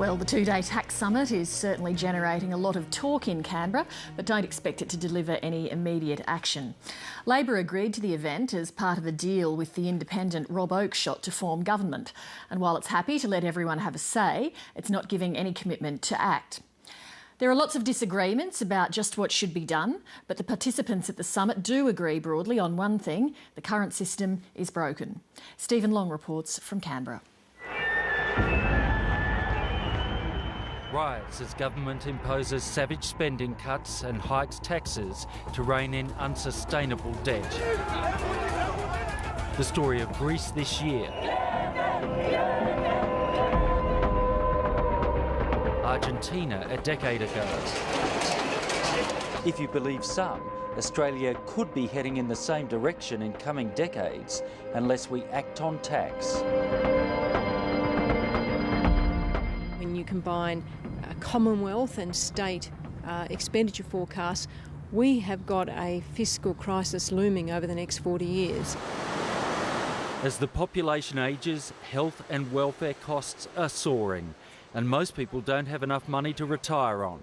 Well, the two-day tax summit is certainly generating a lot of talk in Canberra, but don't expect it to deliver any immediate action. Labor agreed to the event as part of a deal with the independent Rob Oakeshott to form government. And while it's happy to let everyone have a say, it's not giving any commitment to act. There are lots of disagreements about just what should be done, but the participants at the summit do agree broadly on one thing: the current system is broken. Stephen Long reports from Canberra. Riots as government imposes savage spending cuts and hikes taxes to rein in unsustainable debt. The story of Greece this year. Argentina a decade ago. If you believe some, Australia could be heading in the same direction in coming decades unless we act on tax. When you combine Commonwealth and state expenditure forecasts, we have got a fiscal crisis looming over the next 40 years. As the population ages, health and welfare costs are soaring, and most people don't have enough money to retire on.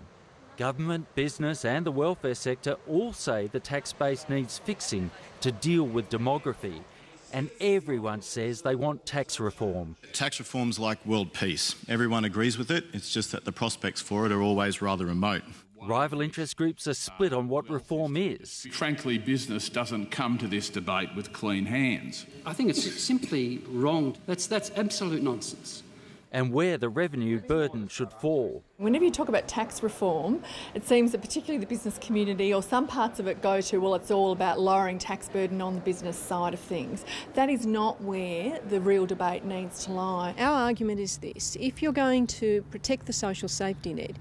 Government, business and the welfare sector all say the tax base needs fixing to deal with demography. And everyone says they want tax reform. Tax reform's like world peace. Everyone agrees with it, it's just that the prospects for it are always rather remote. Rival interest groups are split on what reform is. Frankly, business doesn't come to this debate with clean hands. I think it's simply wrong. That's absolute nonsense. And where the revenue burden should fall. Whenever you talk about tax reform, it seems that particularly the business community or some parts of it go to, well, it's all about lowering tax burden on the business side of things. That is not where the real debate needs to lie. Our argument is this: if you're going to protect the social safety net,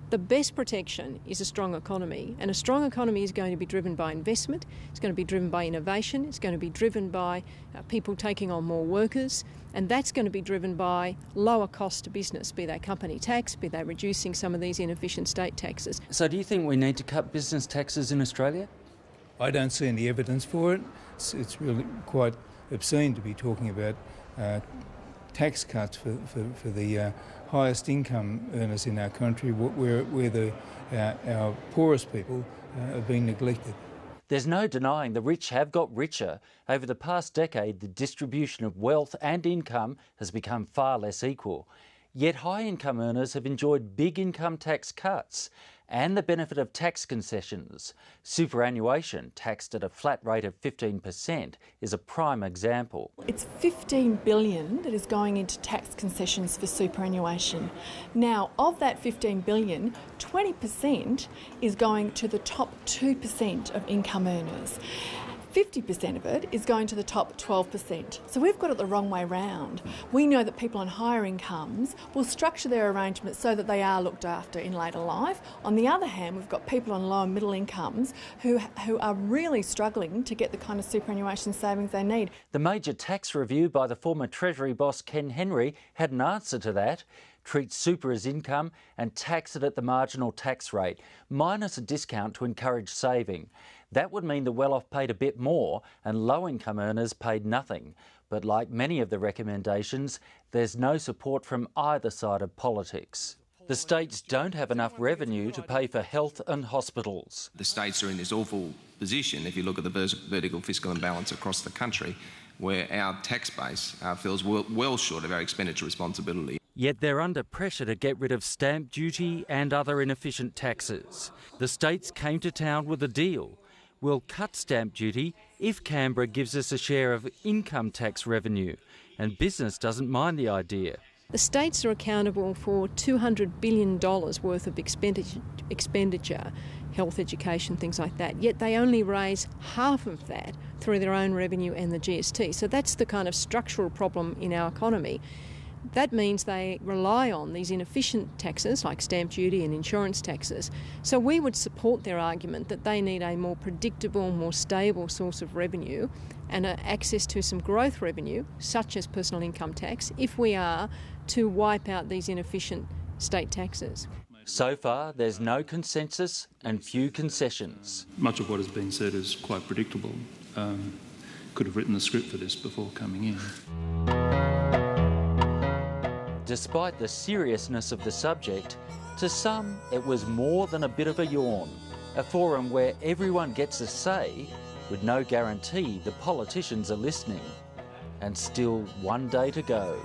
the best protection is a strong economy, and a strong economy is going to be driven by investment, it's going to be driven by innovation, it's going to be driven by people taking on more workers, and that's going to be driven by lower cost to business, be they company tax, be they reducing some of these inefficient state taxes. So do you think we need to cut business taxes in Australia? I don't see any evidence for it. It's really quite obscene to be talking about tax cuts for the highest income earners in our country, where our poorest people are being neglected. There's no denying the rich have got richer. Over the past decade, the distribution of wealth and income has become far less equal. Yet high-income earners have enjoyed big income tax cuts and the benefit of tax concessions. Superannuation, taxed at a flat rate of 15%, is a prime example. It's $15 billion that is going into tax concessions for superannuation. Now, of that $15 billion, 20% is going to the top 2% of income earners. 50% of it is going to the top 12%. So we've got it the wrong way round. We know that people on higher incomes will structure their arrangements so that they are looked after in later life. On the other hand, we've got people on low and middle incomes who are really struggling to get the kind of superannuation savings they need. The major tax review by the former Treasury boss Ken Henry had an answer to that. Treat super as income and tax it at the marginal tax rate, minus a discount to encourage saving. That would mean the well-off paid a bit more and low-income earners paid nothing. But like many of the recommendations, there's no support from either side of politics. The states don't have enough revenue to pay for health and hospitals. The states are in this awful position, if you look at the vertical fiscal imbalance across the country, where our tax base feels well short of our expenditure responsibility. Yet they're under pressure to get rid of stamp duty and other inefficient taxes. The states came to town with a deal. We'll cut stamp duty if Canberra gives us a share of income tax revenue, and business doesn't mind the idea. The states are accountable for $200 billion worth of expenditure, health, education, things like that, yet they only raise half of that through their own revenue and the GST. So that's the kind of structural problem in our economy. That means they rely on these inefficient taxes like stamp duty and insurance taxes. So we would support their argument that they need a more predictable, more stable source of revenue and access to some growth revenue, such as personal income tax, if we are to wipe out these inefficient state taxes. So far, there's no consensus and few concessions. Much of what has been said is quite predictable. Could have written the script for this before coming in. Despite the seriousness of the subject, to some it was more than a bit of a yawn, a forum where everyone gets a say with no guarantee the politicians are listening. And still one day to go.